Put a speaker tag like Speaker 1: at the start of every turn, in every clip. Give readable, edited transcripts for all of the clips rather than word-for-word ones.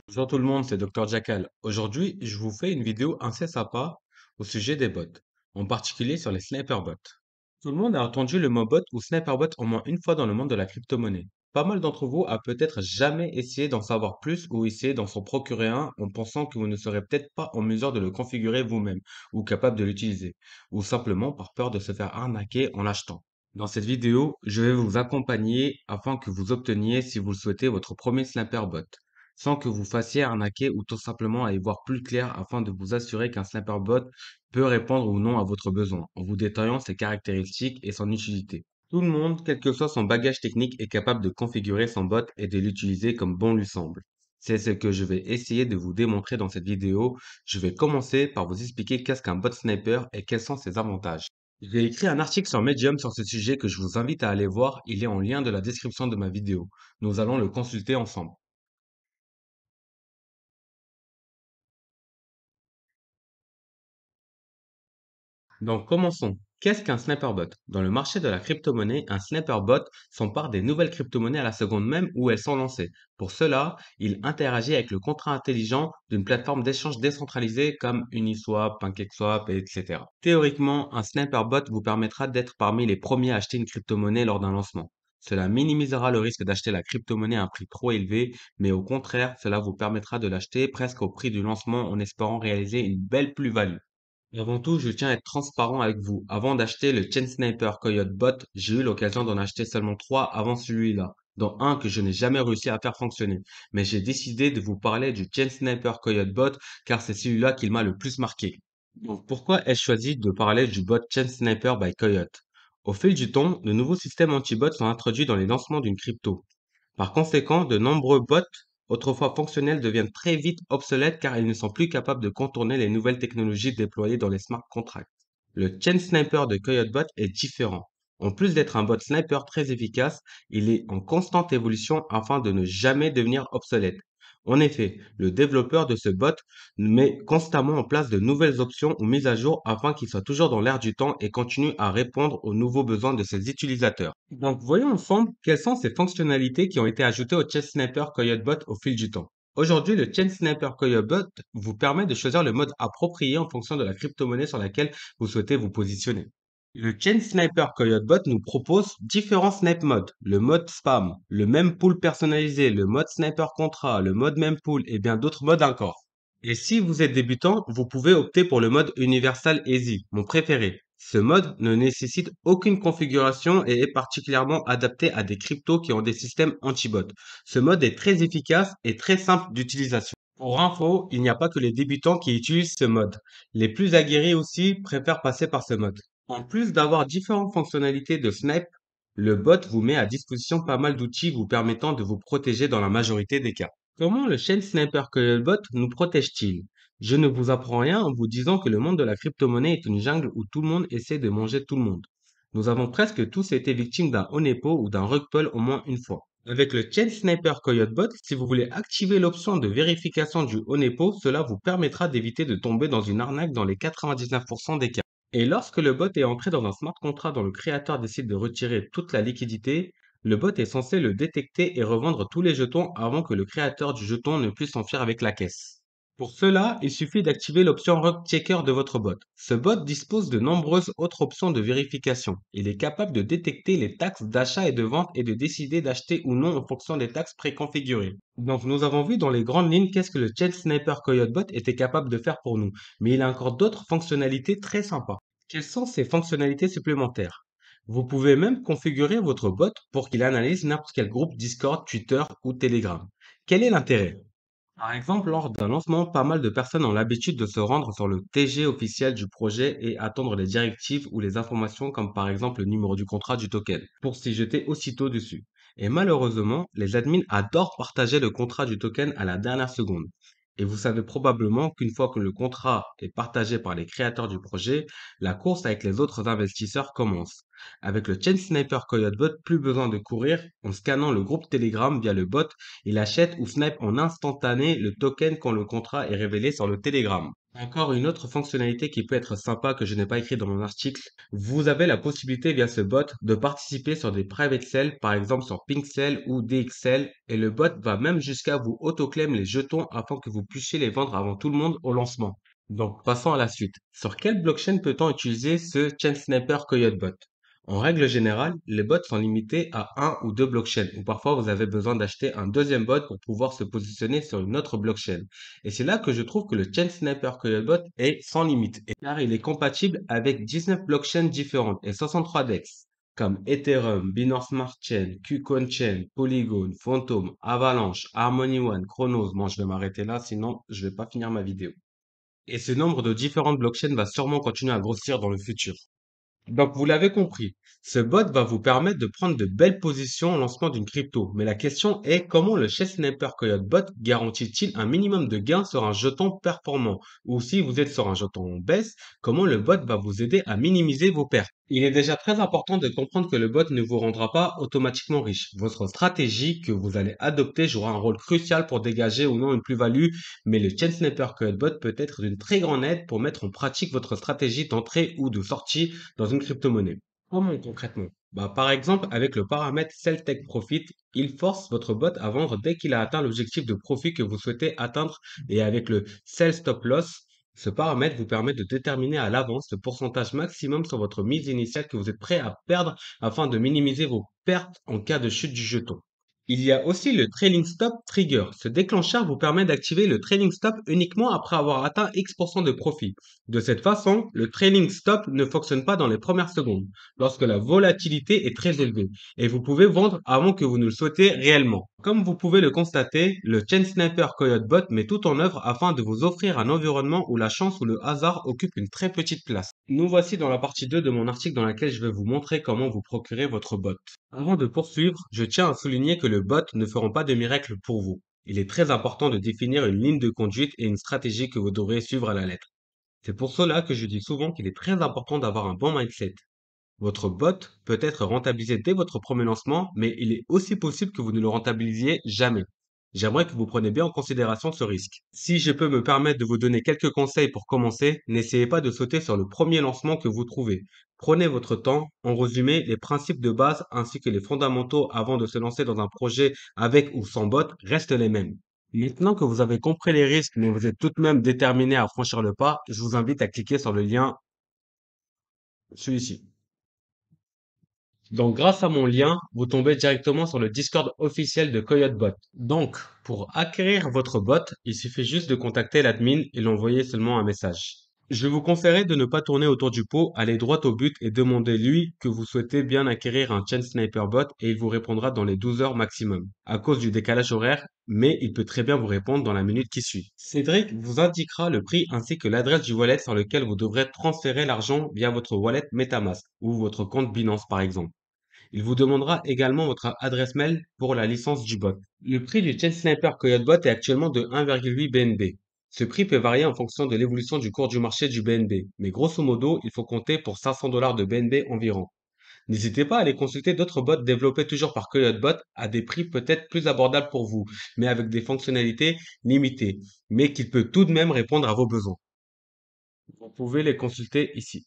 Speaker 1: Bonjour tout le monde, c'est Dr Jackal. Aujourd'hui, je vous fais une vidéo assez sympa au sujet des bots, en particulier sur les sniper bots. Tout le monde a entendu le mot bot ou sniper bot au moins une fois dans le monde de la crypto-monnaie. Pas mal d'entre vous a peut-être jamais essayé d'en savoir plus ou essayé d'en s'en procurer un en pensant que vous ne serez peut-être pas en mesure de le configurer vous-même ou capable de l'utiliser, ou simplement par peur de se faire arnaquer en l'achetant. Dans cette vidéo, je vais vous accompagner afin que vous obteniez, si vous le souhaitez, votre premier sniper bot sans que vous fassiez arnaquer ou tout simplement à y voir plus clair afin de vous assurer qu'un sniper bot peut répondre ou non à votre besoin, en vous détaillant ses caractéristiques et son utilité. Tout le monde, quel que soit son bagage technique, est capable de configurer son bot et de l'utiliser comme bon lui semble. C'est ce que je vais essayer de vous démontrer dans cette vidéo. Je vais commencer par vous expliquer qu'est-ce qu'un bot sniper et quels sont ses avantages. J'ai écrit un article sur Medium sur ce sujet que je vous invite à aller voir. Il est en lien de la description de ma vidéo. Nous allons le consulter ensemble. Donc commençons. Qu'est-ce qu'un sniper bot? Dans le marché de la crypto-monnaie, un sniper bot s'empare des nouvelles crypto-monnaies à la seconde même où elles sont lancées. Pour cela, il interagit avec le contrat intelligent d'une plateforme d'échange décentralisée comme Uniswap, PancakeSwap, etc. Théoriquement, un sniper bot vous permettra d'être parmi les premiers à acheter une crypto-monnaie lors d'un lancement. Cela minimisera le risque d'acheter la crypto-monnaie à un prix trop élevé, mais au contraire, cela vous permettra de l'acheter presque au prix du lancement en espérant réaliser une belle plus-value. Avant tout, je tiens à être transparent avec vous. Avant d'acheter le Chain Sniper Coyote Bot, j'ai eu l'occasion d'en acheter seulement trois avant celui-là, dont un que je n'ai jamais réussi à faire fonctionner. Mais j'ai décidé de vous parler du Chain Sniper Coyote Bot car c'est celui-là qui m'a le plus marqué. Donc pourquoi ai-je choisi de parler du bot Chain Sniper by Coyote? Au fil du temps, de nouveaux systèmes anti-bots sont introduits dans les lancements d'une crypto. Par conséquent, de nombreux bots, autrefois fonctionnels, deviennent très vite obsolètes car ils ne sont plus capables de contourner les nouvelles technologies déployées dans les smart contracts. Le Chain Sniper de CoyoteBot est différent. En plus d'être un bot sniper très efficace, il est en constante évolution afin de ne jamais devenir obsolète. En effet, le développeur de ce bot met constamment en place de nouvelles options ou mises à jour afin qu'il soit toujours dans l'air du temps et continue à répondre aux nouveaux besoins de ses utilisateurs. Donc, voyons ensemble quelles sont ces fonctionnalités qui ont été ajoutées au Chain Sniper Coyote Bot au fil du temps. Aujourd'hui, le Chain Sniper Coyote Bot vous permet de choisir le mode approprié en fonction de la crypto-monnaie sur laquelle vous souhaitez vous positionner. Le Chain Sniper Coyote Bot nous propose différents snipe modes. Le mode spam, le mempool personnalisé, le mode sniper contrat, le mode mempool et bien d'autres modes encore. Et si vous êtes débutant, vous pouvez opter pour le mode Universal Easy, mon préféré. Ce mode ne nécessite aucune configuration et est particulièrement adapté à des cryptos qui ont des systèmes anti-bot. Ce mode est très efficace et très simple d'utilisation. Pour info, il n'y a pas que les débutants qui utilisent ce mode. Les plus aguerris aussi préfèrent passer par ce mode. En plus d'avoir différentes fonctionnalités de snipe, le bot vous met à disposition pas mal d'outils vous permettant de vous protéger dans la majorité des cas. Comment le Chain Sniper Coilbot nous protège-t-il? Je ne vous apprends rien en vous disant que le monde de la crypto-monnaie est une jungle où tout le monde essaie de manger tout le monde. Nous avons presque tous été victimes d'un honeypot ou d'un rug pull au moins une fois. Avec le Chain Sniper Coyote Bot, si vous voulez activer l'option de vérification du honeypot, cela vous permettra d'éviter de tomber dans une arnaque dans les 99% des cas. Et lorsque le bot est entré dans un smart contract dont le créateur décide de retirer toute la liquidité, le bot est censé le détecter et revendre tous les jetons avant que le créateur du jeton ne puisse s'enfuir avec la caisse. Pour cela, il suffit d'activer l'option Rug Checker de votre bot. Ce bot dispose de nombreuses autres options de vérification. Il est capable de détecter les taxes d'achat et de vente et de décider d'acheter ou non en fonction des taxes préconfigurées. Donc nous avons vu dans les grandes lignes qu'est-ce que le Chain Sniper Coyote Bot était capable de faire pour nous. Mais il a encore d'autres fonctionnalités très sympas. Quelles sont ces fonctionnalités supplémentaires? Vous pouvez même configurer votre bot pour qu'il analyse n'importe quel groupe Discord, Twitter ou Telegram. Quel est l'intérêt? Par exemple, lors d'un lancement, pas mal de personnes ont l'habitude de se rendre sur le TG officiel du projet et attendre les directives ou les informations comme par exemple le numéro du contrat du token pour s'y jeter aussitôt dessus. Et malheureusement, les admins adorent partager le contrat du token à la dernière seconde. Et vous savez probablement qu'une fois que le contrat est partagé par les créateurs du projet, la course avec les autres investisseurs commence. Avec le Chain Sniper Coyote Bot, plus besoin de courir. En scannant le groupe Telegram via le bot, il achète ou snipe en instantané le token quand le contrat est révélé sur le Telegram. Encore une autre fonctionnalité qui peut être sympa que je n'ai pas écrit dans mon article, vous avez la possibilité via ce bot de participer sur des private sales, par exemple sur Pinkcell ou DXL, et le bot va même jusqu'à vous autoclaim les jetons afin que vous puissiez les vendre avant tout le monde au lancement. Donc, passons à la suite. Sur quelle blockchain peut-on utiliser ce ChainSniper Coyote Bot? En règle générale, les bots sont limités à un ou deux blockchains, ou parfois vous avez besoin d'acheter un deuxième bot pour pouvoir se positionner sur une autre blockchain. Et c'est là que je trouve que le ChainSniper Coyote Bot est sans limite, car il est compatible avec 19 blockchains différentes et 63 DEX, comme Ethereum, Binance Smart Chain, KuCoin Chain, Polygon, Phantom, Avalanche, Harmony One, Chronos. Bon, je vais m'arrêter là, sinon je vais pas finir ma vidéo. Et ce nombre de différentes blockchains va sûrement continuer à grossir dans le futur. Donc, vous l'avez compris, ce bot va vous permettre de prendre de belles positions au lancement d'une crypto. Mais la question est comment le Chess Sniper Coyote Bot garantit-il un minimum de gains sur un jeton performant? Ou si vous êtes sur un jeton en baisse, comment le bot va vous aider à minimiser vos pertes? Il est déjà très important de comprendre que le bot ne vous rendra pas automatiquement riche. Votre stratégie que vous allez adopter jouera un rôle crucial pour dégager ou non une plus-value, mais le Chain Sniper Codebot peut être d'une très grande aide pour mettre en pratique votre stratégie d'entrée ou de sortie dans une crypto-monnaie. Comment concrètement? Bah, par exemple, avec le paramètre Sell Take Profit, il force votre bot à vendre dès qu'il a atteint l'objectif de profit que vous souhaitez atteindre, et avec le Sell Stop Loss, ce paramètre vous permet de déterminer à l'avance le pourcentage maximum sur votre mise initiale que vous êtes prêt à perdre afin de minimiser vos pertes en cas de chute du jeton. Il y a aussi le Trailing Stop Trigger. Ce déclencheur vous permet d'activer le Trailing Stop uniquement après avoir atteint X% de profit. De cette façon, le Trailing Stop ne fonctionne pas dans les premières secondes, lorsque la volatilité est très élevée, et vous pouvez vendre avant que vous ne le souhaitez réellement. Comme vous pouvez le constater, le Chain Sniper Coyote Bot met tout en œuvre afin de vous offrir un environnement où la chance ou le hasard occupe une très petite place. Nous voici dans la partie 2 de mon article dans laquelle je vais vous montrer comment vous procurer votre bot. Avant de poursuivre, je tiens à souligner que le bot ne feront pas de miracle pour vous. Il est très important de définir une ligne de conduite et une stratégie que vous devrez suivre à la lettre. C'est pour cela que je dis souvent qu'il est très important d'avoir un bon mindset. Votre bot peut être rentabilisé dès votre premier lancement, mais il est aussi possible que vous ne le rentabilisiez jamais. J'aimerais que vous preniez bien en considération ce risque. Si je peux me permettre de vous donner quelques conseils pour commencer, n'essayez pas de sauter sur le premier lancement que vous trouvez. Prenez votre temps. En résumé, les principes de base ainsi que les fondamentaux avant de se lancer dans un projet avec ou sans bot restent les mêmes. Maintenant que vous avez compris les risques, mais vous êtes tout de même déterminé à franchir le pas, je vous invite à cliquer sur le lien, celui-ci. Donc, grâce à mon lien, vous tombez directement sur le Discord officiel de CoyoteBot. Donc, pour acquérir votre bot, il suffit juste de contacter l'admin et l'envoyer seulement un message. Je vous conseillerais de ne pas tourner autour du pot, aller droit au but et demander lui que vous souhaitez bien acquérir un Chain Sniper bot et il vous répondra dans les 12 heures maximum, à cause du décalage horaire, mais il peut très bien vous répondre dans la minute qui suit. Cédric vous indiquera le prix ainsi que l'adresse du wallet sur lequel vous devrez transférer l'argent via votre wallet MetaMask ou votre compte Binance par exemple. Il vous demandera également votre adresse mail pour la licence du bot. Le prix du Chain Sniper Coyote Bot est actuellement de 1,8 BNB. Ce prix peut varier en fonction de l'évolution du cours du marché du BNB, mais grosso modo, il faut compter pour 500 dollars de BNB environ. N'hésitez pas à aller consulter d'autres bots développés toujours par CoyoteBot à des prix peut-être plus abordables pour vous, mais avec des fonctionnalités limitées, mais qui peut tout de même répondre à vos besoins. Vous pouvez les consulter ici.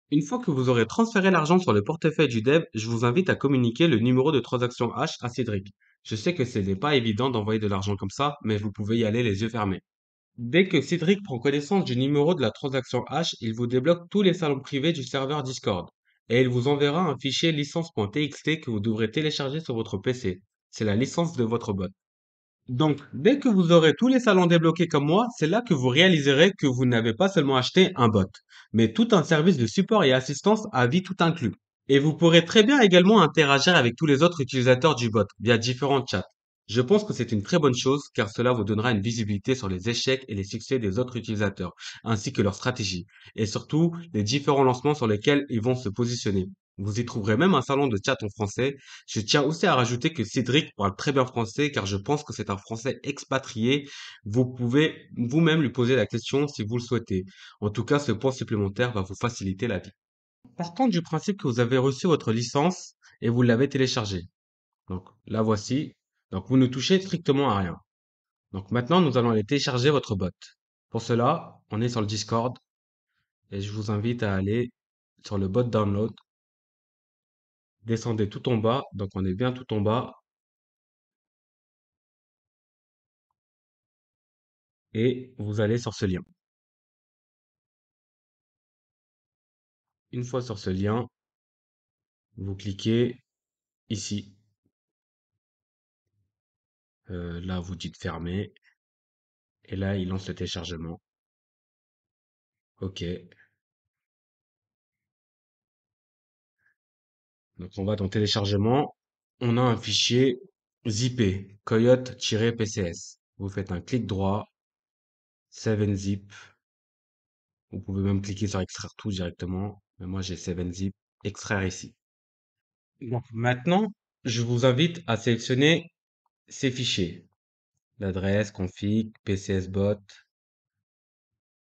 Speaker 1: Une fois que vous aurez transféré l'argent sur le portefeuille du dev, je vous invite à communiquer le numéro de transaction H à Cédric. Je sais que ce n'est pas évident d'envoyer de l'argent comme ça, mais vous pouvez y aller les yeux fermés. Dès que Cédric prend connaissance du numéro de la transaction H, il vous débloque tous les salons privés du serveur Discord. Et il vous enverra un fichier licence.txt que vous devrez télécharger sur votre PC. C'est la licence de votre bot. Donc, dès que vous aurez tous les salons débloqués comme moi, c'est là que vous réaliserez que vous n'avez pas seulement acheté un bot, mais tout un service de support et assistance à vie tout inclus. Et vous pourrez très bien également interagir avec tous les autres utilisateurs du bot via différents chats. Je pense que c'est une très bonne chose car cela vous donnera une visibilité sur les échecs et les succès des autres utilisateurs, ainsi que leurs stratégies, et surtout les différents lancements sur lesquels ils vont se positionner. Vous y trouverez même un salon de chat en français. Je tiens aussi à rajouter que Cédric parle très bien français car je pense que c'est un français expatrié. Vous pouvez vous-même lui poser la question si vous le souhaitez. En tout cas, ce point supplémentaire va vous faciliter la vie. Partons du principe que vous avez reçu votre licence et vous l'avez téléchargée. Donc, la voici. Donc, vous ne touchez strictement à rien. Donc, maintenant, nous allons aller télécharger votre bot. Pour cela, on est sur le Discord et je vous invite à aller sur le bot download. Descendez tout en bas. Donc, on est bien tout en bas et vous allez sur ce lien. Une fois sur ce lien, vous cliquez ici. Là, vous dites fermer et là, il lance le téléchargement. OK. Donc, on va dans téléchargement. On a un fichier zippé, coyote-pcs. Vous faites un clic droit, save and zip. Vous pouvez même cliquer sur extraire tout directement. Mais moi, j'ai save and zip, extraire ici. Donc, maintenant, je vous invite à sélectionner ces fichiers. L'adresse, config, pcsbot,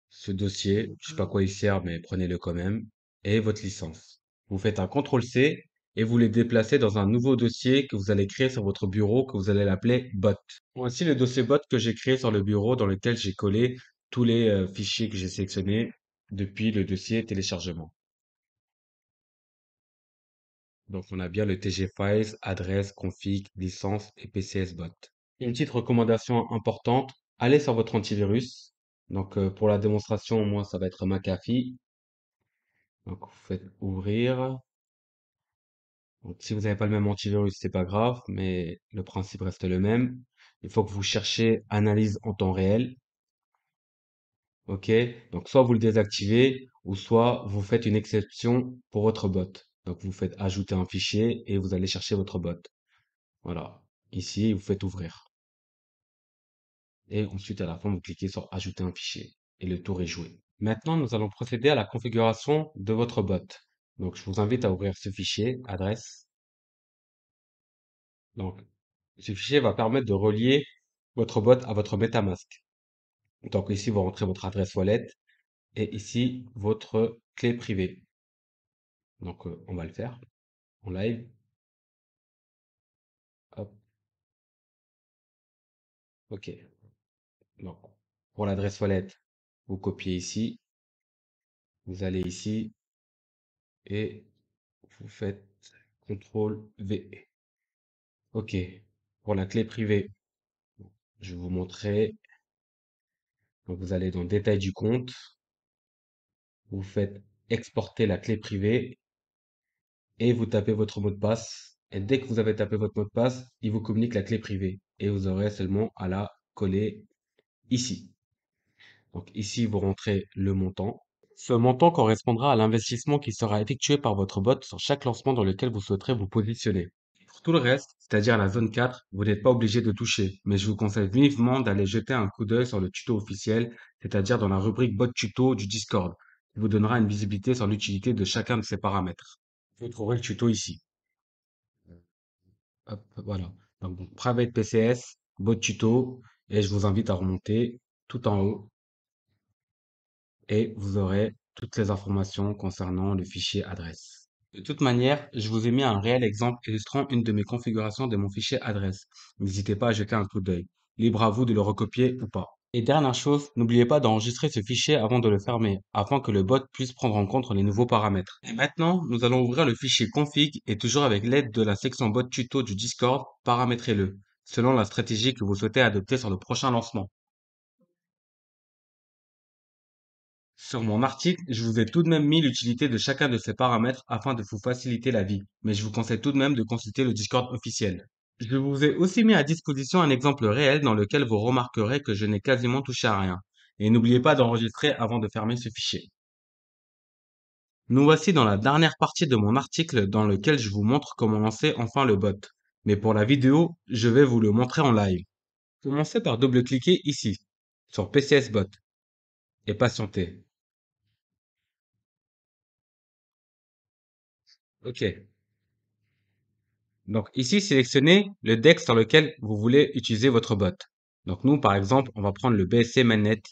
Speaker 1: ce dossier. Je sais pas quoi il sert, mais prenez-le quand même. Et votre licence. Vous faites un CTRL-C et vous les déplacez dans un nouveau dossier que vous allez créer sur votre bureau, que vous allez l'appeler bot. Voici le dossier bot que j'ai créé sur le bureau dans lequel j'ai collé tous les fichiers que j'ai sélectionnés depuis le dossier téléchargement. Donc on a bien le TG Files, adresse, config, licence et PCSBot. Une petite recommandation importante, allez sur votre antivirus. Donc pour la démonstration, moi ça va être McAfee. Donc vous faites ouvrir. Donc, si vous n'avez pas le même antivirus, c'est pas grave, mais le principe reste le même. Il faut que vous cherchiez analyse en temps réel. OK? Donc, soit vous le désactivez, ou soit vous faites une exception pour votre bot. Donc, vous faites ajouter un fichier et vous allez chercher votre bot. Voilà. Ici, vous faites ouvrir. Et ensuite, à la fin, vous cliquez sur ajouter un fichier. Et le tour est joué. Maintenant, nous allons procéder à la configuration de votre bot. Donc, je vous invite à ouvrir ce fichier, adresse. Donc, ce fichier va permettre de relier votre bot à votre MetaMask. Donc ici, vous rentrez votre adresse wallet et ici, votre clé privée. Donc on va le faire en live. Hop, OK. Donc pour l'adresse wallet, vous copiez ici, vous allez ici et vous faites CTRL V. OK. Pour la clé privée, je vais vous montrer. Donc vous allez dans détail du compte, vous faites exporter la clé privée et vous tapez votre mot de passe. Et dès que vous avez tapé votre mot de passe, il vous communique la clé privée. Et vous aurez seulement à la coller ici. Donc ici, vous rentrez le montant. Ce montant correspondra à l'investissement qui sera effectué par votre bot sur chaque lancement dans lequel vous souhaiterez vous positionner. Pour tout le reste, c'est-à-dire la zone 4, vous n'êtes pas obligé de toucher, mais je vous conseille vivement d'aller jeter un coup d'œil sur le tuto officiel, c'est-à-dire dans la rubrique bot tuto du Discord, qui vous donnera une visibilité sur l'utilité de chacun de ces paramètres. Vous trouverez le tuto ici. Hop, voilà. Donc, Private PCS, bot tuto, et je vous invite à remonter tout en haut et vous aurez toutes les informations concernant le fichier adresse. De toute manière, je vous ai mis un réel exemple illustrant une de mes configurations de mon fichier adresse. N'hésitez pas à jeter un coup d'œil. Libre à vous de le recopier ou pas. Et dernière chose, n'oubliez pas d'enregistrer ce fichier avant de le fermer, afin que le bot puisse prendre en compte les nouveaux paramètres. Et maintenant, nous allons ouvrir le fichier config et toujours avec l'aide de la section bot tuto du Discord, paramétrez-le, selon la stratégie que vous souhaitez adopter sur le prochain lancement. Sur mon article, je vous ai tout de même mis l'utilité de chacun de ces paramètres afin de vous faciliter la vie, mais je vous conseille tout de même de consulter le Discord officiel. Je vous ai aussi mis à disposition un exemple réel dans lequel vous remarquerez que je n'ai quasiment touché à rien. Et n'oubliez pas d'enregistrer avant de fermer ce fichier. Nous voici dans la dernière partie de mon article dans lequel je vous montre comment lancer enfin le bot. Mais pour la vidéo, je vais vous le montrer en live. Commencez par double-cliquer ici, sur PCSBot, et patientez. OK. Donc ici, sélectionnez le deck sur lequel vous voulez utiliser votre bot. Donc nous, par exemple, on va prendre le BSC Mainnet,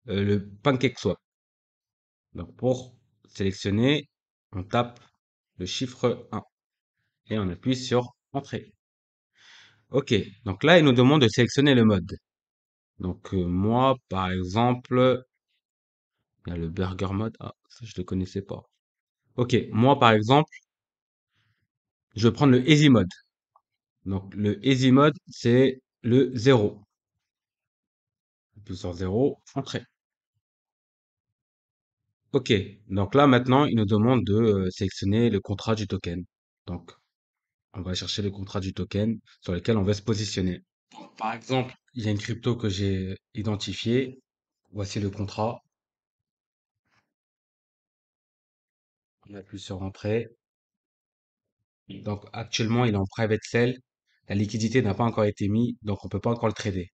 Speaker 1: le PancakeSwap. Donc pour sélectionner, on tape le chiffre 1 et on appuie sur Entrée. Ok, donc là, il nous demande de sélectionner le mode. Donc moi, par exemple, il y a le burger mode. Ah, ça, je ne le connaissais pas. Ok, moi, par exemple, je vais prendre le easy mode. Donc le easy mode, c'est le zéro. Appuie sur zéro, entrée. Ok, donc là, maintenant, il nous demande de sélectionner le contrat du token. Donc, on va chercher le contrat du token sur lequel on va se positionner. Par exemple, il y a une crypto que j'ai identifiée. Voici le contrat. On appuie sur entrée. Donc actuellement, il est en private sale. La liquidité n'a pas encore été mise, donc on peut pas encore le trader.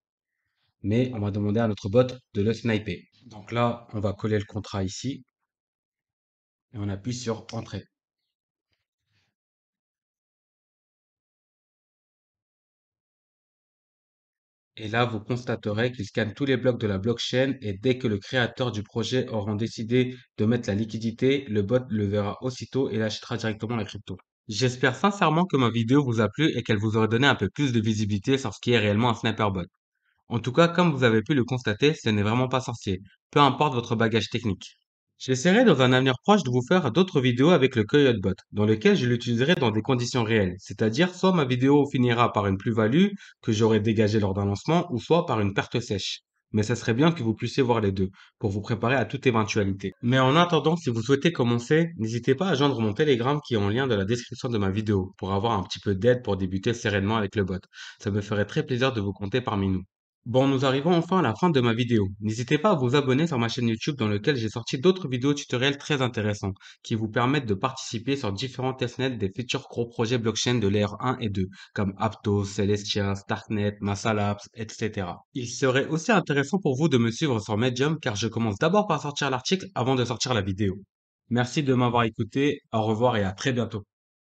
Speaker 1: Mais on va demander à notre bot de le sniper. Donc là, on va coller le contrat ici et on appuie sur entrée. Et là, vous constaterez qu'il scanne tous les blocs de la blockchain et dès que le créateur du projet aura décidé de mettre la liquidité, le bot le verra aussitôt et l'achètera directement la crypto. J'espère sincèrement que ma vidéo vous a plu et qu'elle vous aura donné un peu plus de visibilité sur ce qui est réellement un sniper bot. En tout cas, comme vous avez pu le constater, ce n'est vraiment pas sorcier, peu importe votre bagage technique. J'essaierai dans un avenir proche de vous faire d'autres vidéos avec le Coyote Bot, dans lesquelles je l'utiliserai dans des conditions réelles, c'est-à-dire soit ma vidéo finira par une plus-value que j'aurai dégagée lors d'un lancement, ou soit par une perte sèche. Mais ça serait bien que vous puissiez voir les deux, pour vous préparer à toute éventualité. Mais en attendant, si vous souhaitez commencer, n'hésitez pas à joindre mon Telegram qui est en lien dans la description de ma vidéo, pour avoir un petit peu d'aide pour débuter sereinement avec le bot. Ça me ferait très plaisir de vous compter parmi nous. Bon, nous arrivons enfin à la fin de ma vidéo. N'hésitez pas à vous abonner sur ma chaîne YouTube dans laquelle j'ai sorti d'autres vidéos tutoriels très intéressants qui vous permettent de participer sur différents testnets des futurs gros projets blockchain de l'ère 1 et 2 comme Aptos, Celestia, Starknet, Massalabs, etc. Il serait aussi intéressant pour vous de me suivre sur Medium car je commence d'abord par sortir l'article avant de sortir la vidéo. Merci de m'avoir écouté, au revoir et à très bientôt.